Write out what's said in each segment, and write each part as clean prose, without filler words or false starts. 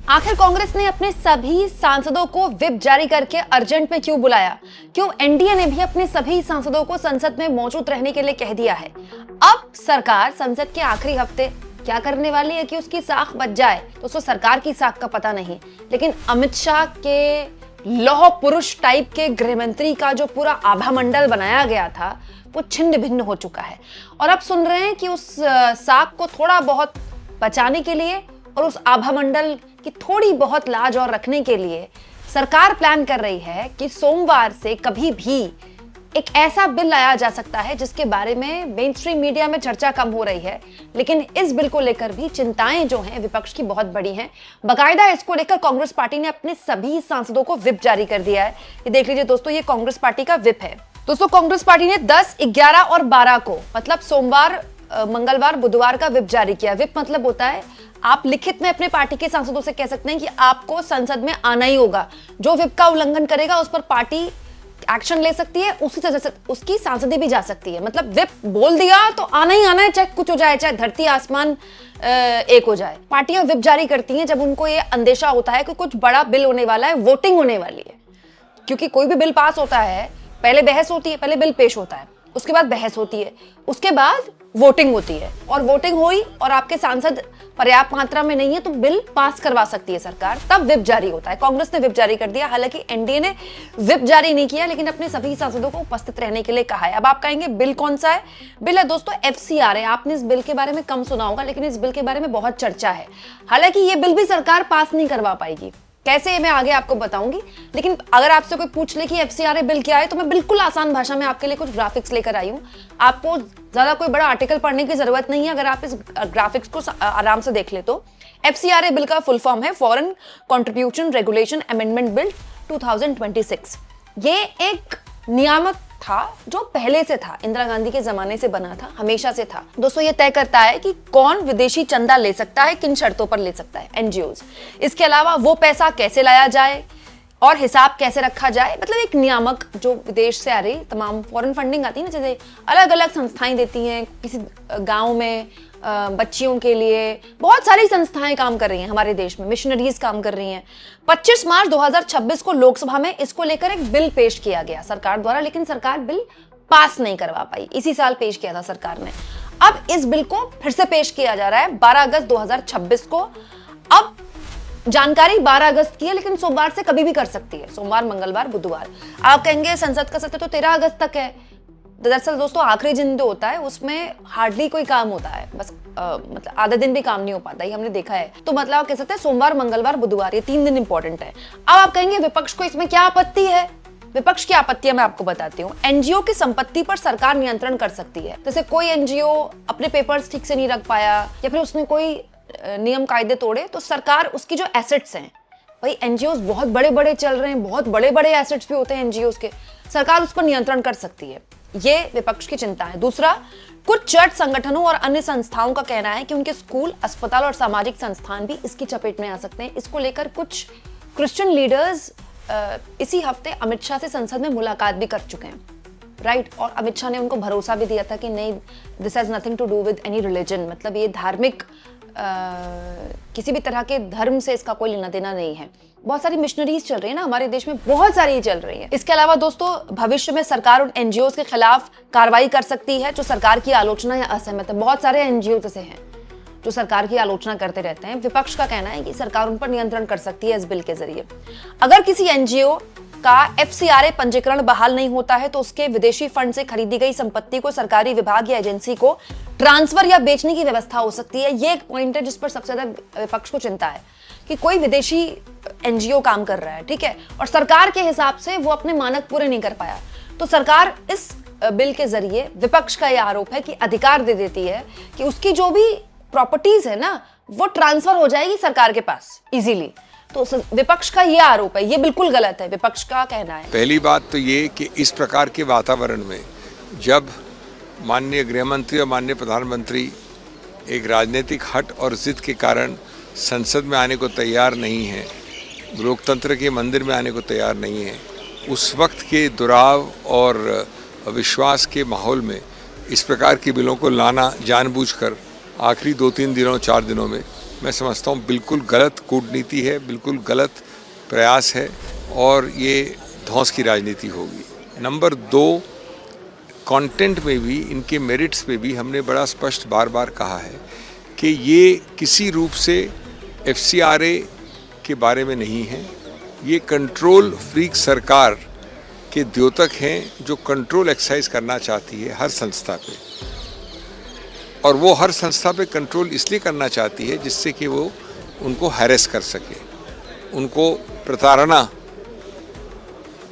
आखिर कांग्रेस ने अपने सभी सांसदों को व्हिप जारी करके अर्जेंट में क्यों बुलाया? क्यों एनडीए ने भी अपने सभी सांसदों को संसद में मौजूद रहने के लिए कह दिया है? अब सरकार संसद के आखिरी हफ्ते क्या करने वाली है कि उसकी साख बच जाए? दोस्तों, सरकार की साख का पता नहीं, लेकिन अमित शाह के लौह पुरुष टाइप के गृह मंत्री का जो पूरा आभा मंडल बनाया गया था वो छिन्न भिन्न हो चुका है। और अब सुन रहे हैं कि उस साख को थोड़ा बहुत बचाने के लिए और उस आभा मंडल की थोड़ी बहुत लाज और रखने के लिए सरकार प्लान कर रही है कि सोमवार से कभी भी एक ऐसा बिल लाया जा सकता है जिसके बारे में मेन स्ट्रीम मीडिया में चर्चा कम हो रही है, लेकिन इस बिल को लेकर भी चिंताएं जो हैं विपक्ष की बहुत बड़ी हैं। बाकायदा इसको लेकर कांग्रेस पार्टी ने अपने सभी सांसदों को व्हिप जारी कर दिया है। ये देख लीजिए दोस्तों, ये कांग्रेस पार्टी का व्हिप है। दोस्तों, कांग्रेस पार्टी ने 10, 11 और 12 को मतलब सोमवार, मंगलवार, बुधवार का व्हिप जारी किया। व्हिप मतलब होता है आप लिखित में अपने पार्टी के सांसदों से कह सकते हैं कि आपको संसद में आना ही होगा। जो व्हिप का उल्लंघन करेगा उस पर पार्टी एक्शन ले सकती है, उसकी सांसदी भी जा सकती है। मतलब व्हिप बोल दिया तो आना ही आना है, चाहे कुछ हो जाए, चाहे धरती आसमान एक हो जाए। पार्टियां व्हिप जारी करती हैं जब उनको ये अंदेशा होता है कि कुछ बड़ा बिल होने वाला है, वोटिंग होने वाली है। क्योंकि कोई भी बिल पास होता है, पहले बहस होती है, पहले बिल पेश होता है, उसके बाद बहस होती है, उसके बाद वोटिंग होती है, और वोटिंग हुई और आपके सांसद पर्याप्त मात्रा में नहीं है तो बिल पास करवा सकती है सरकार, तब व्हिप जारी होता है। कांग्रेस ने व्हिप जारी कर दिया। हालांकि एनडीए ने व्हिप जारी नहीं किया, लेकिन अपने सभी सांसदों को उपस्थित रहने के लिए कहा है। अब आप कहेंगे बिल कौन सा है? बिल है दोस्तों एफसीआर है। आपने इस बिल के बारे में कम सुना होगा, लेकिन इस बिल के बारे में बहुत चर्चा है। हालांकि ये बिल भी सरकार पास नहीं करवा पाएगी। कैसे, मैं आगे आपको बताऊंगी। लेकिन अगर आपसे कोई पूछ ले कि एफसीआर बिल क्या है, तो मैं बिल्कुल आसान भाषा में आपके लिए कुछ ग्राफिक्स लेकर आई हूं। आपको ज्यादा कोई बड़ा आर्टिकल पढ़ने की जरूरत नहीं है। अगर आप इस ग्राफिक्स को आराम से देख ले तो एफसीआर बिल का फुल फॉर्म है foreign contribution regulation amendment bill 2026। ये एक नियामक था जो पहले से था, इंदिरा गांधी के जमाने से बना था, हमेशा से था। दोस्तों, ये तय करता है कि कौन विदेशी चंदा ले सकता है, किन शर्तों पर ले सकता है, एनजीओज। इसके अलावा वो पैसा कैसे लाया जाए और हिसाब कैसे रखा जाए। मतलब एक नियामक जो विदेश से आ रही तमाम फॉरेन फंडिंग आती है ना, जैसे अलग अलग संस्थाएं देती हैं किसी गांव में बच्चियों के लिए, बहुत सारी संस्थाएं काम कर रही हैं हमारे देश में, मिशनरीज काम कर रही हैं। 25 मार्च 2026 को लोकसभा में इसको लेकर एक बिल पेश किया गया सरकार द्वारा, लेकिन सरकार बिल पास नहीं करवा पाई। इसी साल पेश किया था सरकार ने। अब इस बिल को फिर से पेश किया जा रहा है 12 अगस्त 2026 को। अब जानकारी 12 अगस्त की है, लेकिन सोमवार से कभी भी कर सकती है, सोमवार, मंगलवार, बुधवार। आप कहेंगे संसद का सत्र तो 13 अगस्त तक है। दरअसल दोस्तों, आखिरी दिन जो होता है उसमें हार्डली कोई काम होता है, बस मतलब आधा दिन भी काम नहीं हो पाता, ये हमने देखा है। तो मतलब आप कह सकते हैं सोमवार, मंगलवार, बुधवार, ये 3 दिन इंपॉर्टेंट है। अब आप कहेंगे विपक्ष को इसमें क्या आपत्ति है? विपक्ष की आपत्तियां मैं आपको बताती हूँ। एनजीओ की संपत्ति पर सरकार नियंत्रण कर सकती है। जैसे कोई एनजीओ अपने पेपर्स ठीक से नहीं रख पाया या फिर उसने कोई नियम कायदे तोड़े, तो सरकार उसकी जो एसेट्स हैं, भाई एनजीओस बहुत बड़े बड़े चल रहे हैं, बहुत बड़े बड़े एसेट्स भी होते हैं एनजीओस के, सरकार उस पर नियंत्रण कर सकती है। ये विपक्ष की चिंता है। दूसरा, कुछ चर्च संगठनों और अन्य संस्थाओं का कहना है कि उनके स्कूल, अस्पताल और सामाजिक संस्थान भी इसकी चपेट में आ सकते हैं। इसको लेकर कुछ क्रिश्चियन लीडर्स इसी हफ्ते अमित शाह से संसद में मुलाकात भी कर चुके हैं, राइट। और अमित शाह ने उनको भरोसा भी दिया था कि नहीं, this has nothing to do with any religion, मतलब ये धार्मिक किसी भी तरह के धर्म से इसका कोई लेना देना नहीं है। बहुत सारी मिशनरीज चल रही है ना हमारे देश में, बहुत सारी चल रही है। इसके अलावा दोस्तों, भविष्य में सरकार उन एनजीओज के खिलाफ कार्रवाई कर सकती है जो सरकार की आलोचना या असहमत है। बहुत सारे एनजीओ जैसे हैं जो सरकार की आलोचना करते रहते हैं। विपक्ष का कहना है कि सरकार उन पर नियंत्रण कर सकती है इस बिल के जरिए। अगर किसी एनजीओ का एफसीआर पंजीकरण बहाल नहीं होता है तो उसके विदेशी फंड से खरीदी गई संपत्ति को सरकारी विभाग या एजेंसी को ट्रांसफर या बेचने की व्यवस्था हो सकती है। ये एक पॉइंट है जिस पर सबसे ज्यादा विपक्ष को चिंता है कि कोई विदेशी एनजीओ काम कर रहा है, ठीक है, और सरकार के हिसाब से वो अपने मानक पूरे नहीं कर पाया, तो सरकार इस बिल के जरिए, विपक्ष का यह आरोप है कि अधिकार दे देती है कि उसकी जो भी प्रॉपर्टीज है ना वो ट्रांसफर हो जाएगी सरकार के पास इजीली। तो विपक्ष का ये आरोप है, ये बिल्कुल गलत है, विपक्ष का कहना है। पहली बात तो ये कि इस प्रकार के वातावरण में जब माननीय गृह मंत्री और माननीय प्रधानमंत्री एक राजनीतिक हट और जिद के कारण संसद में आने को तैयार नहीं है, लोकतंत्र के मंदिर में आने को तैयार नहीं है, उस वक्त के दुराव और विश्वास के माहौल में इस प्रकार के बिलों को लाना जानबूझकर आखिरी 2-3 दिनों 4 दिनों में मैं समझता हूँ बिल्कुल गलत कूटनीति है, बिल्कुल गलत प्रयास है और ये धौंस की राजनीति होगी। नंबर 2, कंटेंट में भी, इनके मेरिट्स में भी हमने बड़ा स्पष्ट बार बार कहा है कि ये किसी रूप से FCRA के बारे में नहीं है। ये कंट्रोल फ्रीक सरकार के द्योतक हैं जो कंट्रोल एक्सरसाइज करना चाहती है हर संस्था पे, और वो हर संस्था पे कंट्रोल इसलिए करना चाहती है जिससे कि वो उनको हैरेस कर सके, उनको प्रताड़ना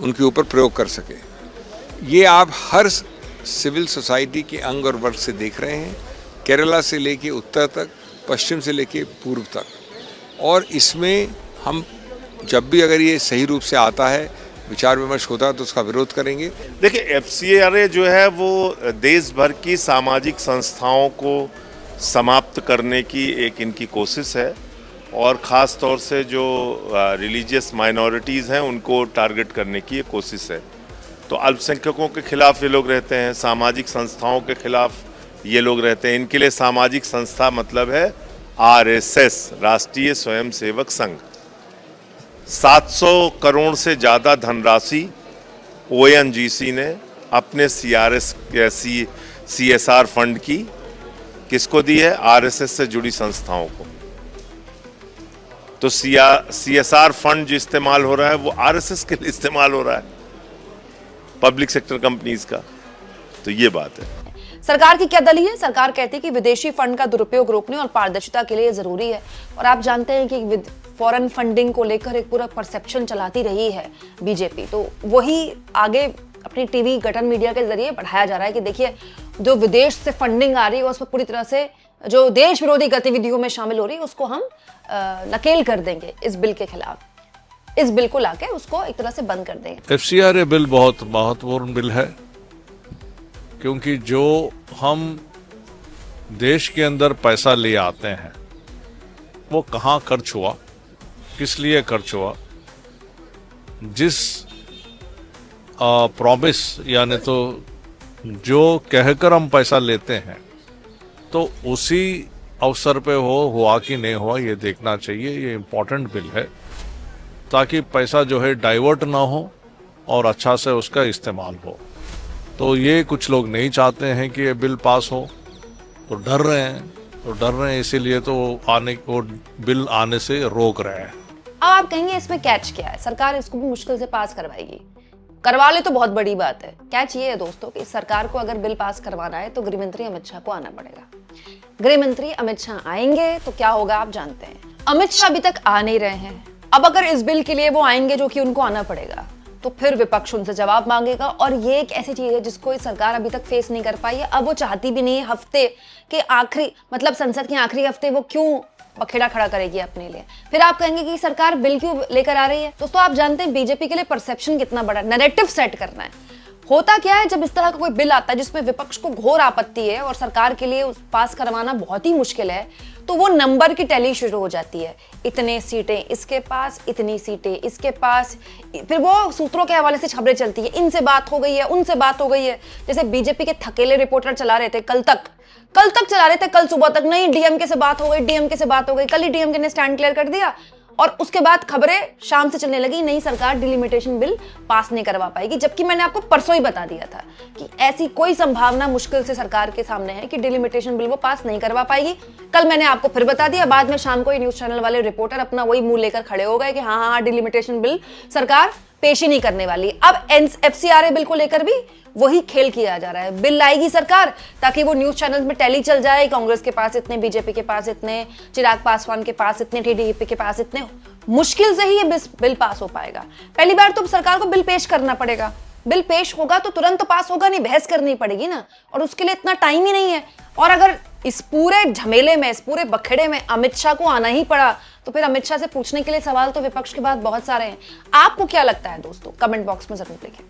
उनके ऊपर प्रयोग कर सके। ये आप हर सिविल सोसाइटी के अंग और वर्ग से देख रहे हैं, केरला से लेके उत्तर तक, पश्चिम से लेके पूर्व तक। और इसमें हम जब भी अगर ये सही रूप से आता है, विचार विमर्श होता है, तो उसका विरोध करेंगे। देखिए, FCRA जो है वो देश भर की सामाजिक संस्थाओं को समाप्त करने की एक इनकी कोशिश है, और ख़ास तौर से जो रिलीजियस माइनॉरिटीज़ हैं उनको टारगेट करने की ये कोशिश है। तो अल्पसंख्यकों के खिलाफ ये लोग रहते हैं, सामाजिक संस्थाओं के खिलाफ ये लोग रहते हैं। इनके लिए सामाजिक संस्था मतलब है RSS, राष्ट्रीय स्वयंसेवक संघ। 700 करोड़ से ज़्यादा धनराशि ONGC ने अपने CSR फंड की किसको दी है? RSS से जुड़ी संस्थाओं को। तो CSR फंड जो इस्तेमाल हो रहा है वो RSS के लिए इस्तेमाल हो रहा है, पब्लिक सेक्टर कंपनीज का। तो ये बात है। सरकार की क्या दलील है? सरकार कहती है कि विदेशी फंड का दुरुपयोग रोकने और पारदर्शिता के लिए जरूरी है। और आप जानते हैं कि फॉरेन फंडिंग को लेकर एक पूरा परसेप्शन चलाती रही है बीजेपी, तो वही आगे अपनी टीवी गठन मीडिया के जरिए बढ़ाया जा रहा है कि देखिए, जो विदेश से फंडिंग आ रही है उसमें पूरी तरह से जो देश विरोधी गतिविधियों में शामिल हो रही है उसको हम नकेल कर देंगे इस बिल के खिलाफ। इस बिल को लाके उसको एक तरह से बंद कर देंगे। FCRA बिल बहुत महत्वपूर्ण बिल है, क्योंकि जो हम देश के अंदर पैसा ले आते हैं वो कहाँ खर्च हुआ, किस लिए खर्च हुआ, जिस प्रॉमिस यानी तो जो कहकर हम पैसा लेते हैं, तो उसी अवसर पे हुआ कि नहीं हुआ, ये देखना चाहिए। ये इम्पोर्टेंट बिल है ताकि पैसा जो है डाइवर्ट ना हो और अच्छा से उसका इस्तेमाल हो। तो ये कुछ लोग नहीं चाहते हैं कि ये बिल पास हो, तो डर रहे हैं, इसीलिए तो वो बिल आने से रोक रहे हैं। अब आप कहेंगे इसमें कैच क्या है? सरकार इसको भी मुश्किल से पास करवाएगी। करवा ले तो बहुत बड़ी बात है। कैच ये है दोस्तों कि सरकार को अगर बिल पास करवाना है तो गृह मंत्री अमित शाह को आना पड़ेगा। गृह मंत्री अमित शाह आएंगे तो क्या होगा आप जानते हैं। अमित शाह अभी तक आ नहीं रहे हैं। अब अगर इस बिल के लिए वो आएंगे, जो कि उनको आना पड़ेगा, तो फिर विपक्ष उनसे जवाब मांगेगा। और ये एक ऐसी चीज है जिसको सरकार अभी तक फेस नहीं कर पाई है। अब वो चाहती भी नहीं है हफ्ते के आखिरी, मतलब संसद के आखिरी हफ्ते वो क्यों बखेड़ा खड़ा करेगी अपने लिए। फिर आप कहेंगे कि सरकार बिल क्यों लेकर आ रही है। दोस्तों, आप जानते हैं बीजेपी के लिए परसेप्शन कितना बड़ा, नैरेटिव सेट करना है। होता क्या है, जब इस तरह का कोई बिल आता है जिसमें विपक्ष को घोर आपत्ति है और सरकार के लिए पास करवाना बहुत ही मुश्किल है, तो वो नंबर की टैली शुरू हो जाती है। इतने सीटें इसके पास, इतनी सीटें इसके पास, फिर वो सूत्रों के हवाले से खबरें चलती है, इनसे बात हो गई है, उनसे बात हो गई है। जैसे बीजेपी के थकेले रिपोर्टर चला रहे थे कल तक चला रहे थे, कल सुबह तक नहीं, डीएमके से बात हो गई, डीएमके से बात हो गई। कल ही डीएमके ने स्टैंड क्लियर कर दिया और उसके बाद खबरें शाम से चलने लगी, नहीं सरकार डिलिमिटेशन बिल पास नहीं करवा पाएगी। जबकि मैंने आपको परसों ही बता दिया था कि ऐसी कोई संभावना मुश्किल से सरकार के सामने है कि डिलिमिटेशन बिल वो पास नहीं करवा पाएगी। कल मैंने आपको फिर बता दिया, बाद में शाम को ही न्यूज चैनल वाले रिपोर्टर अपना वही मुंह लेकर खड़े हो गए कि हाँ डिलिमिटेशन बिल सरकार पेश ही नहीं करने वाली। अब FCRA बिल को लेकर भी वही खेल किया जा रहा है। बिल लाएगी सरकार ताकि वो न्यूज चैनल में टैली चल जाए, कांग्रेस के पास इतने, बीजेपी के पास इतने, चिराग पासवान के पास इतने, TDP के पास इतने। मुश्किल से ही ये बिल पास हो पाएगा। पहली बार तो सरकार को बिल पेश करना पड़ेगा। बिल पेश होगा तो तुरंत तो पास होगा नहीं, बहस करनी पड़ेगी ना, और उसके लिए इतना टाइम ही नहीं है। और अगर इस पूरे झमेले में, इस पूरे बखेड़े में अमित शाह को आना ही पड़ा, तो फिर अमित शाह से पूछने के लिए सवाल तो विपक्ष के बाद बहुत सारे हैं। आपको क्या लगता है दोस्तों? कमेंट बॉक्स में जरूर लिखें।